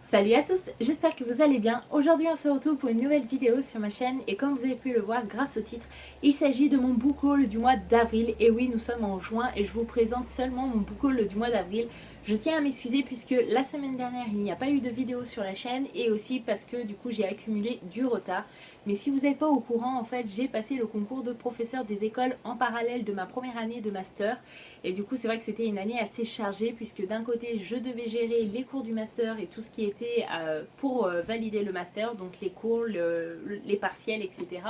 Salut à tous, j'espère que vous allez bien. Aujourd'hui on se retrouve pour une nouvelle vidéo sur ma chaîne et comme vous avez pu le voir grâce au titre, il s'agit de mon book haul du mois d'avril. Et oui, nous sommes en juin et je vous présente seulement mon book haul du mois d'avril. Je tiens à m'excuser puisque la semaine dernière il n'y a pas eu de vidéo sur la chaîne et aussi parce que du coup j'ai accumulé du retard. Mais si vous n'êtes pas au courant, en fait j'ai passé le concours de professeur des écoles en parallèle de ma première année de master. Et du coup c'est vrai que c'était une année assez chargée puisque d'un côté je devais gérer les cours du master et tout ce qui était pour valider le master, donc les cours, les partiels, etc.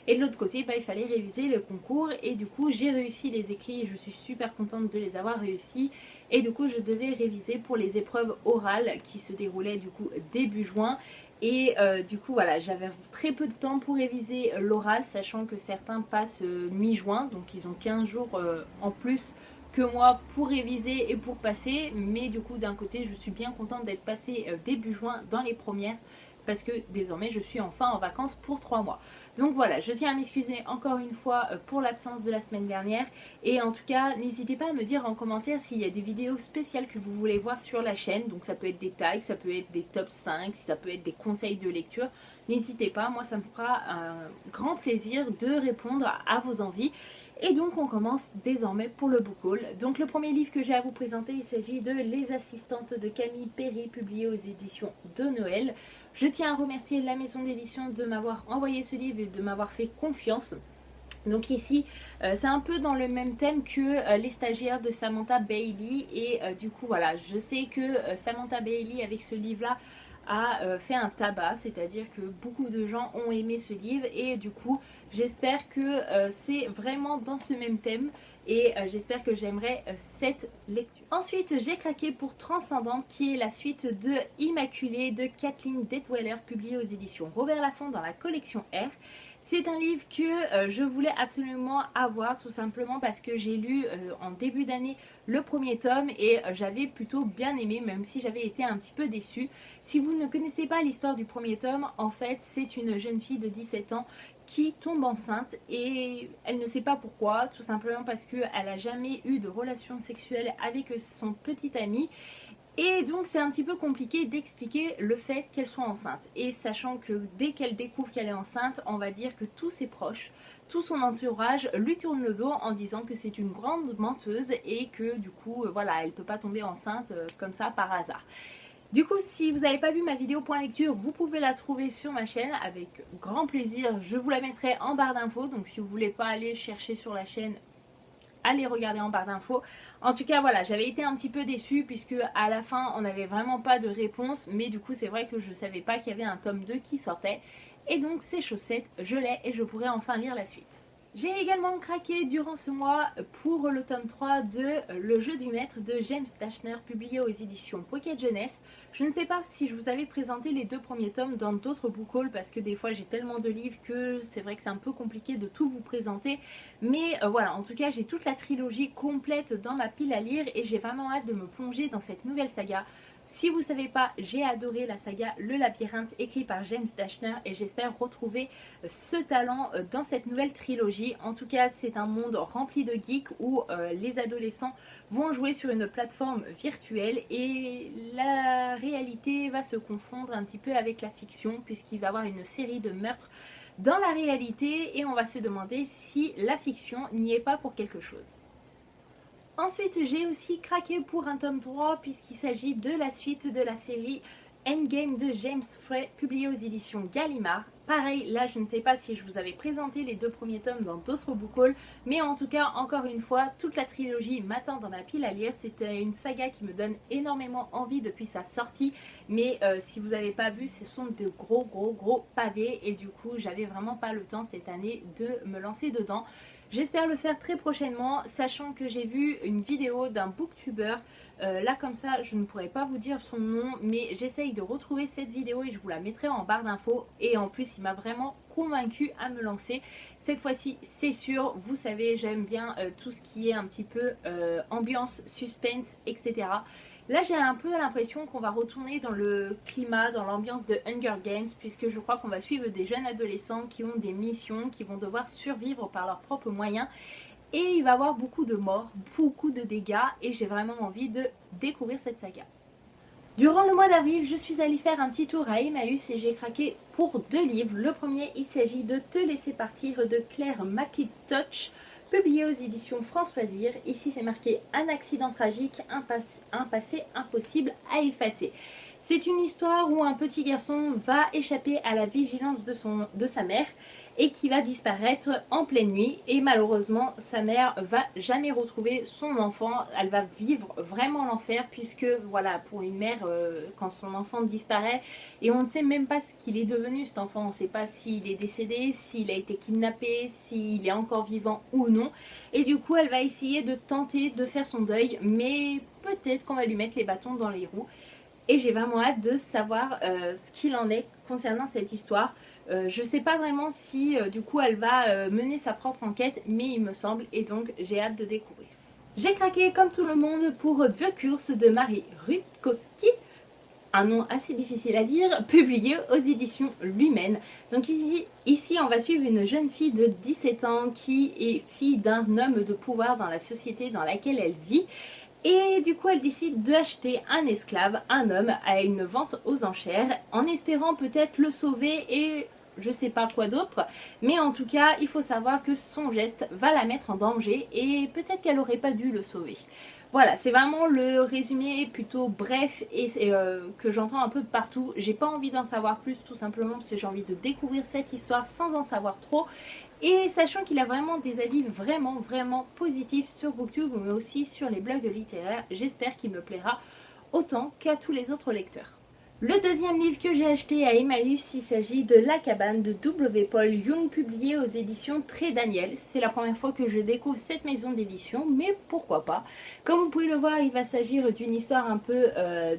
Et de l'autre côté il fallait réviser le concours et du coup j'ai réussi les écrits et je suis super contente de les avoir réussis. Et du coup je devais réviser pour les épreuves orales qui se déroulaient du coup début juin. Et du coup voilà, j'avais très peu de temps pour réviser l'oral, sachant que certains passent mi-juin, donc ils ont 15 jours en plus que moi pour réviser et pour passer. Mais du coup d'un côté je suis bien contente d'être passée début juin dans les premières, parce que désormais je suis enfin en vacances pour 3 mois. Donc voilà, je tiens à m'excuser encore une fois pour l'absence de la semaine dernière. Et en tout cas, n'hésitez pas à me dire en commentaire s'il y a des vidéos spéciales que vous voulez voir sur la chaîne. Donc ça peut être des tags, ça peut être des top 5, ça peut être des conseils de lecture. N'hésitez pas, moi ça me fera un grand plaisir de répondre à vos envies. Et donc on commence désormais pour le book haul. Donc le premier livre que j'ai à vous présenter, il s'agit de Les Assistantes de Camille Perry, publié aux éditions de Noël. Je tiens à remercier la maison d'édition de m'avoir envoyé ce livre et de m'avoir fait confiance. Donc ici, c'est un peu dans le même thème que Les Stagiaires de Samantha Bailey. Et du coup, voilà, je sais que Samantha Bailey, avec ce livre-là, a fait un tabac, c'est-à-dire que beaucoup de gens ont aimé ce livre et du coup j'espère que c'est vraiment dans ce même thème et j'espère que j'aimerai cette lecture. Ensuite j'ai craqué pour Transcendante, qui est la suite de Immaculée de Kathleen Detweiler, publiée aux éditions Robert Laffont dans la collection R. C'est un livre que je voulais absolument avoir, tout simplement parce que j'ai lu en début d'année le premier tome et j'avais plutôt bien aimé, même si j'avais été un petit peu déçue. Si vous ne connaissez pas l'histoire du premier tome, en fait c'est une jeune fille de 17 ans qui tombe enceinte et elle ne sait pas pourquoi, tout simplement parce qu'elle n'a jamais eu de relation sexuelle avec son petit ami. Et donc c'est un petit peu compliqué d'expliquer le fait qu'elle soit enceinte. Et sachant que dès qu'elle découvre qu'elle est enceinte, on va dire que tous ses proches, tout son entourage lui tourne le dos en disant que c'est une grande menteuse et que du coup, voilà, elle ne peut pas tomber enceinte comme ça par hasard. Du coup, si vous n'avez pas vu ma vidéo point lecture, vous pouvez la trouver sur ma chaîne avec grand plaisir. Je vous la mettrai en barre d'infos, donc si vous ne voulez pas aller chercher sur la chaîne, allez regarder en barre d'infos. En tout cas voilà, j'avais été un petit peu déçue puisque à la fin on n'avait vraiment pas de réponse, mais du coup c'est vrai que je ne savais pas qu'il y avait un tome 2 qui sortait. Et donc c'est chose faite, je l'ai et je pourrai enfin lire la suite. J'ai également craqué durant ce mois pour le tome 3 de Le Jeu du Maître de James Dashner, publié aux éditions Pocket Jeunesse. Je ne sais pas si je vous avais présenté les deux premiers tomes dans d'autres book hauls parce que des fois j'ai tellement de livres que c'est vrai que c'est un peu compliqué de tout vous présenter. Mais voilà, en tout cas j'ai toute la trilogie complète dans ma pile à lire et j'ai vraiment hâte de me plonger dans cette nouvelle saga. Si vous ne savez pas, j'ai adoré la saga Le Labyrinthe écrite par James Dashner et j'espère retrouver ce talent dans cette nouvelle trilogie. En tout cas, c'est un monde rempli de geeks où les adolescents vont jouer sur une plateforme virtuelle et la réalité va se confondre un petit peu avec la fiction puisqu'il va y avoir une série de meurtres dans la réalité et on va se demander si la fiction n'y est pas pour quelque chose. Ensuite, j'ai aussi craqué pour un tome 3 puisqu'il s'agit de la suite de la série Endgame de James Frey, publié aux éditions Gallimard. Pareil, là je ne sais pas si je vous avais présenté les deux premiers tomes dans d'autres book hauls, mais en tout cas, encore une fois, toute la trilogie m'attend dans ma pile à lire. C'était une saga qui me donne énormément envie depuis sa sortie, mais si vous n'avez pas vu, ce sont de gros pavés et du coup, j'avais vraiment pas le temps cette année de me lancer dedans. J'espère le faire très prochainement, sachant que j'ai vu une vidéo d'un booktuber. Là comme ça, je ne pourrais pas vous dire son nom, mais j'essaye de retrouver cette vidéo et je vous la mettrai en barre d'infos. Et en plus, il m'a vraiment convaincue à me lancer. Cette fois-ci, c'est sûr, vous savez, j'aime bien tout ce qui est un petit peu ambiance, suspense, etc. Là, j'ai un peu l'impression qu'on va retourner dans le climat, dans l'ambiance de Hunger Games, puisque je crois qu'on va suivre des jeunes adolescents qui ont des missions, qui vont devoir survivre par leurs propres moyens. Et il va y avoir beaucoup de morts, beaucoup de dégâts, et j'ai vraiment envie de découvrir cette saga. Durant le mois d'avril, je suis allée faire un petit tour à Emmaüs et j'ai craqué pour 2 livres. Le premier, il s'agit de Te laisser partir de Claire McIntosh, publié aux éditions Françoisir. Ici, c'est marqué un accident tragique, un passé impossible à effacer. C'est une histoire où un petit garçon va échapper à la vigilance de sa mère et qui va disparaître en pleine nuit. Et malheureusement, sa mère va jamais retrouver son enfant. Elle va vivre vraiment l'enfer puisque, voilà, pour une mère, quand son enfant disparaît, et on ne sait même pas ce qu'il est devenu, cet enfant. On ne sait pas s'il est décédé, s'il a été kidnappé, s'il est encore vivant ou non. Et du coup, elle va essayer de tenter de faire son deuil, mais peut-être qu'on va lui mettre les bâtons dans les roues. Et j'ai vraiment hâte de savoir ce qu'il en est concernant cette histoire. Je ne sais pas vraiment si du coup elle va mener sa propre enquête, mais il me semble, et donc j'ai hâte de découvrir. J'ai craqué comme tout le monde pour The Curse de Marie Rutkowski, un nom assez difficile à dire, publié aux éditions Lumen. Donc ici, on va suivre une jeune fille de 17 ans qui est fille d'un homme de pouvoir dans la société dans laquelle elle vit. Et du coup, elle décide d'acheter un esclave, un homme, à une vente aux enchères, en espérant peut-être le sauver et je sais pas quoi d'autre. Mais en tout cas, il faut savoir que son geste va la mettre en danger et peut-être qu'elle aurait pas dû le sauver. Voilà, c'est vraiment le résumé plutôt bref et que j'entends un peu partout. J'ai pas envie d'en savoir plus, tout simplement parce que j'ai envie de découvrir cette histoire sans en savoir trop. Et sachant qu'il a vraiment des avis vraiment positifs sur Booktube, mais aussi sur les blogs littéraires, j'espère qu'il me plaira autant qu'à tous les autres lecteurs. Le deuxième livre que j'ai acheté à Emmaüs, il s'agit de La cabane de W. Paul Young, publié aux éditions Très Daniel. C'est la première fois que je découvre cette maison d'édition, mais pourquoi pas. Comme vous pouvez le voir, il va s'agir d'une histoire un peu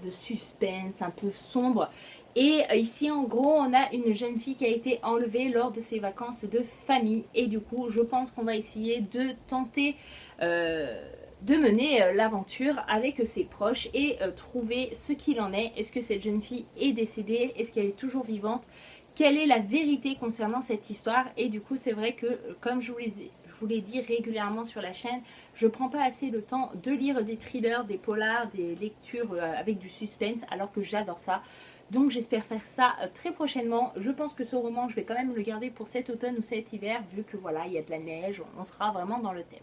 de suspense, un peu sombre. Et ici, en gros, on a une jeune fille qui a été enlevée lors de ses vacances de famille. Et du coup, je pense qu'on va essayer de tenter de mener l'aventure avec ses proches et trouver ce qu'il en est. Est-ce que cette jeune fille est décédée? Est-ce qu'elle est toujours vivante? Quelle est la vérité concernant cette histoire? Et du coup, c'est vrai que, comme je vous l'ai dit régulièrement sur la chaîne, je prends pas assez le temps de lire des thrillers, des polars, des lectures avec du suspense, alors que j'adore ça. Donc j'espère faire ça très prochainement. Je pense que ce roman, je vais quand même le garder pour cet automne ou cet hiver, vu que voilà, il y a de la neige, on sera vraiment dans le thème.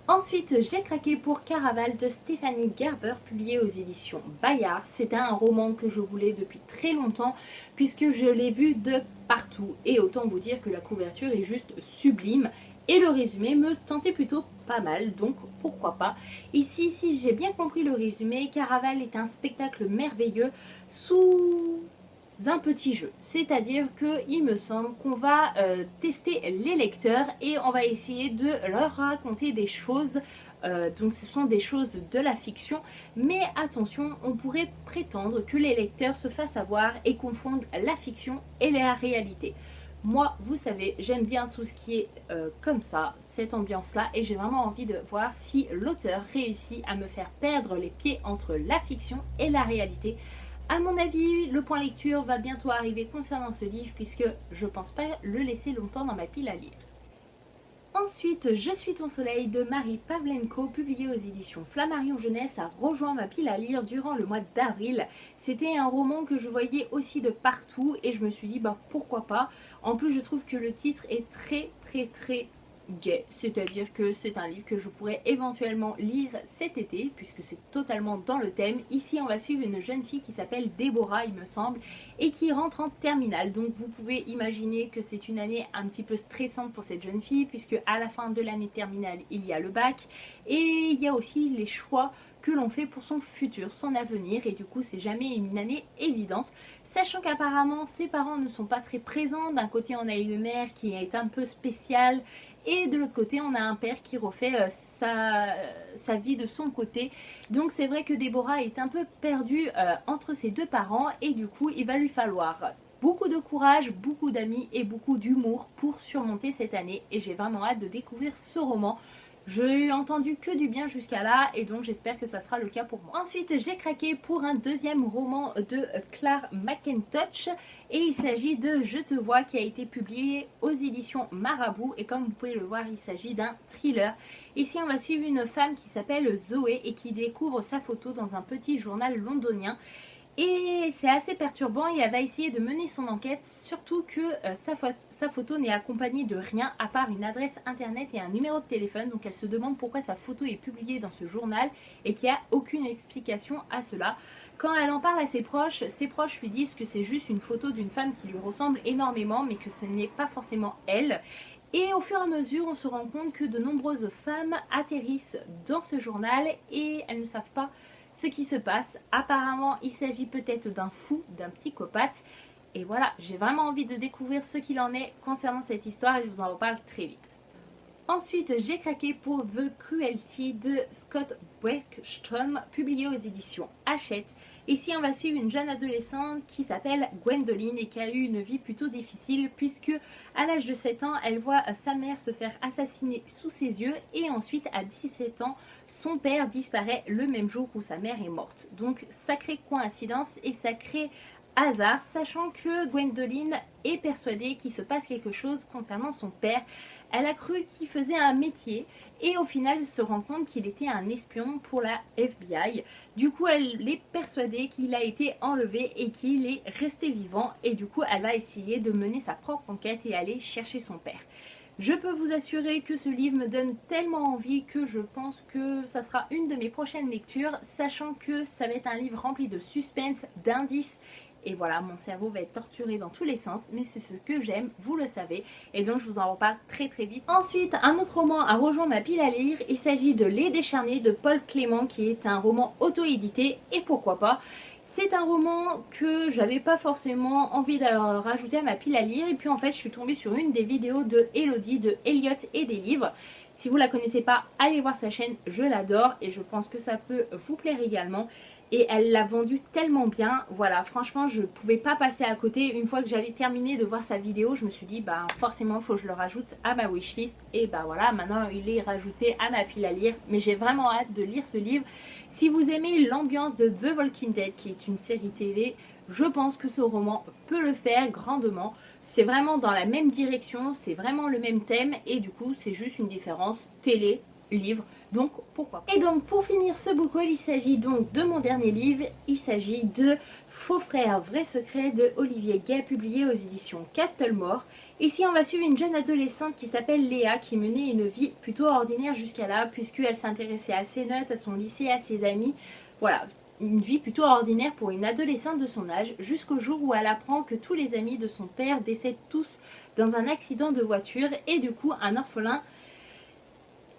Ensuite, j'ai craqué pour Caraval de Stéphanie Gerber, publié aux éditions Bayard. C'était un roman que je voulais depuis très longtemps, puisque je l'ai vu de partout. Et autant vous dire que la couverture est juste sublime. Et le résumé me tentait plutôt pas mal, donc pourquoi pas. Ici, si j'ai bien compris le résumé, Caraval est un spectacle merveilleux sous un petit jeu. C'est-à-dire qu'il me semble qu'on va tester les lecteurs et on va essayer de leur raconter des choses. Donc ce sont des choses de la fiction, mais attention, on pourrait prétendre que les lecteurs se fassent avoir et confondent la fiction et la réalité. Moi, vous savez, j'aime bien tout ce qui est comme ça, cette ambiance-là, et j'ai vraiment envie de voir si l'auteur réussit à me faire perdre les pieds entre la fiction et la réalité. À mon avis, le point lecture va bientôt arriver concernant ce livre, puisque je pense pas le laisser longtemps dans ma pile à lire. Ensuite, Je suis ton soleil de Marie Pavlenko, publié aux éditions Flammarion Jeunesse, a rejoint ma pile à lire durant le mois d'avril. C'était un roman que je voyais aussi de partout et je me suis dit pourquoi pas. En plus, je trouve que le titre est très gay, c'est-à-dire que c'est un livre que je pourrais éventuellement lire cet été puisque c'est totalement dans le thème. Ici on va suivre une jeune fille qui s'appelle Déborah, il me semble, et qui rentre en terminale, donc vous pouvez imaginer que c'est une année un petit peu stressante pour cette jeune fille puisque à la fin de l'année terminale il y a le bac et il y a aussi les choix que l'on fait pour son futur, son avenir, et du coup c'est jamais une année évidente, sachant qu'apparemment ses parents ne sont pas très présents. D'un côté on a une mère qui est un peu spéciale et de l'autre côté on a un père qui refait sa vie de son côté. Donc c'est vrai que Déborah est un peu perdue entre ses deux parents et du coup il va lui falloir beaucoup de courage, beaucoup d'amis et beaucoup d'humour pour surmonter cette année, et j'ai vraiment hâte de découvrir ce roman. Je n'ai entendu que du bien jusqu'à là et donc j'espère que ça sera le cas pour moi. Ensuite, j'ai craqué pour un deuxième roman de Claire McIntosh et il s'agit de Je te vois, qui a été publié aux éditions Marabout, et comme vous pouvez le voir, il s'agit d'un thriller. Ici, on va suivre une femme qui s'appelle Zoé et qui découvre sa photo dans un petit journal londonien. Et c'est assez perturbant et elle va essayer de mener son enquête, surtout que sa photo n'est accompagnée de rien à part une adresse internet et un numéro de téléphone. Donc elle se demande pourquoi sa photo est publiée dans ce journal et qu'il n'y a aucune explication à cela. Quand elle en parle à ses proches lui disent que c'est juste une photo d'une femme qui lui ressemble énormément mais que ce n'est pas forcément elle. Et au fur et à mesure, on se rend compte que de nombreuses femmes atterrissent dans ce journal et elles ne savent pas ce qui se passe. Apparemment, il s'agit peut-être d'un fou, d'un psychopathe. Et voilà, j'ai vraiment envie de découvrir ce qu'il en est concernant cette histoire et je vous en reparle très vite. Ensuite, j'ai craqué pour The Cruelty de Scott Bergstrom, publié aux éditions Hachette. Ici, on va suivre une jeune adolescente qui s'appelle Gwendoline et qui a eu une vie plutôt difficile puisque à l'âge de 7 ans, elle voit sa mère se faire assassiner sous ses yeux et ensuite à 17 ans, son père disparaît le même jour où sa mère est morte. Donc, sacrée coïncidence et sacré hasard, sachant que Gwendoline est persuadée qu'il se passe quelque chose concernant son père. Elle a cru qu'il faisait un métier et au final elle se rend compte qu'il était un espion pour la FBI. Du coup elle est persuadée qu'il a été enlevé et qu'il est resté vivant et du coup elle va essayer de mener sa propre enquête et aller chercher son père. Je peux vous assurer que ce livre me donne tellement envie que je pense que ça sera une de mes prochaines lectures, sachant que ça va être un livre rempli de suspense, d'indices. Et voilà, mon cerveau va être torturé dans tous les sens, mais c'est ce que j'aime, vous le savez. Et donc je vous en reparle très très vite. Ensuite, un autre roman a rejoint ma pile à lire. Il s'agit de Les Décharnés de Paul Clément, qui est un roman auto-édité. Et pourquoi pas. C'est un roman que j'avais pas forcément envie de rajouter à ma pile à lire. Et puis en fait, je suis tombée sur une des vidéos de Elodie, de Elliot et des livres. Si vous la connaissez pas, allez voir sa chaîne, je l'adore. Et je pense que ça peut vous plaire également. Et elle l'a vendu tellement bien, voilà, franchement je pouvais pas passer à côté. Une fois que j'avais terminé de voir sa vidéo, je me suis dit bah forcément il faut que je le rajoute à ma wishlist. Et bah voilà, maintenant il est rajouté à ma pile à lire. Mais j'ai vraiment hâte de lire ce livre. Si vous aimez l'ambiance de The Walking Dead, qui est une série télé, je pense que ce roman peut le faire grandement. C'est vraiment dans la même direction, c'est vraiment le même thème et du coup c'est juste une différence télé, livre, donc pourquoi pas. Et donc pour finir ce book haul, il s'agit donc de mon dernier livre, il s'agit de Faux frères, vrai secret de Olivier Gay, publié aux éditions Castlemore. Ici on va suivre une jeune adolescente qui s'appelle Léa, qui menait une vie plutôt ordinaire jusqu'à là, puisqu'elle s'intéressait à ses notes, à son lycée, à ses amis, voilà. Une vie plutôt ordinaire pour une adolescente de son âge, jusqu'au jour où elle apprend que tous les amis de son père décèdent tous dans un accident de voiture et du coup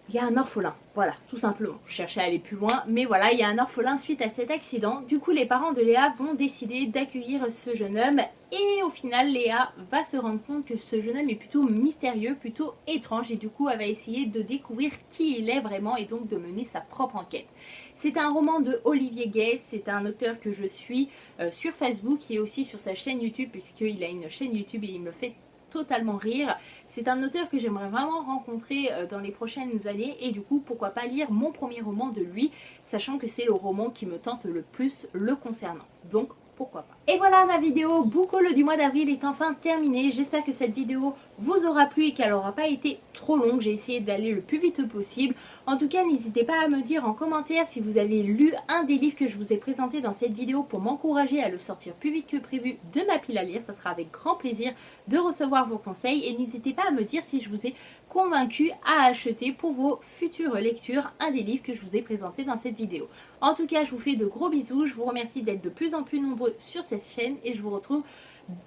il y a un orphelin, voilà, tout simplement. Je cherchais à aller plus loin, mais voilà, il y a un orphelin suite à cet accident. Du coup, les parents de Léa vont décider d'accueillir ce jeune homme. Et au final, Léa va se rendre compte que ce jeune homme est plutôt mystérieux, plutôt étrange. Et du coup, elle va essayer de découvrir qui il est vraiment et donc de mener sa propre enquête. C'est un roman de Olivier Gay, c'est un auteur que je suis sur Facebook et aussi sur sa chaîne YouTube, puisqu'il a une chaîne YouTube et il me fait totalement rire. C'est un auteur que j'aimerais vraiment rencontrer dans les prochaines années et du coup pourquoi pas lire mon premier roman de lui, sachant que c'est le roman qui me tente le plus le concernant. Donc pourquoi pas. Et voilà, ma vidéo book haul du mois d'avril est enfin terminée. J'espère que cette vidéo vous aura plu et qu'elle n'aura pas été trop longue. J'ai essayé d'aller le plus vite possible. En tout cas, n'hésitez pas à me dire en commentaire si vous avez lu un des livres que je vous ai présenté dans cette vidéo pour m'encourager à le sortir plus vite que prévu de ma pile à lire. Ça sera avec grand plaisir de recevoir vos conseils. Et n'hésitez pas à me dire si je vous ai convaincu à acheter pour vos futures lectures un des livres que je vous ai présenté dans cette vidéo. En tout cas, je vous fais de gros bisous. Je vous remercie d'être de plus en plus nombreux sur cette chaîne et je vous retrouve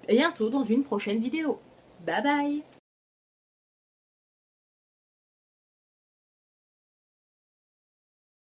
bientôt dans une prochaine vidéo. Bye bye!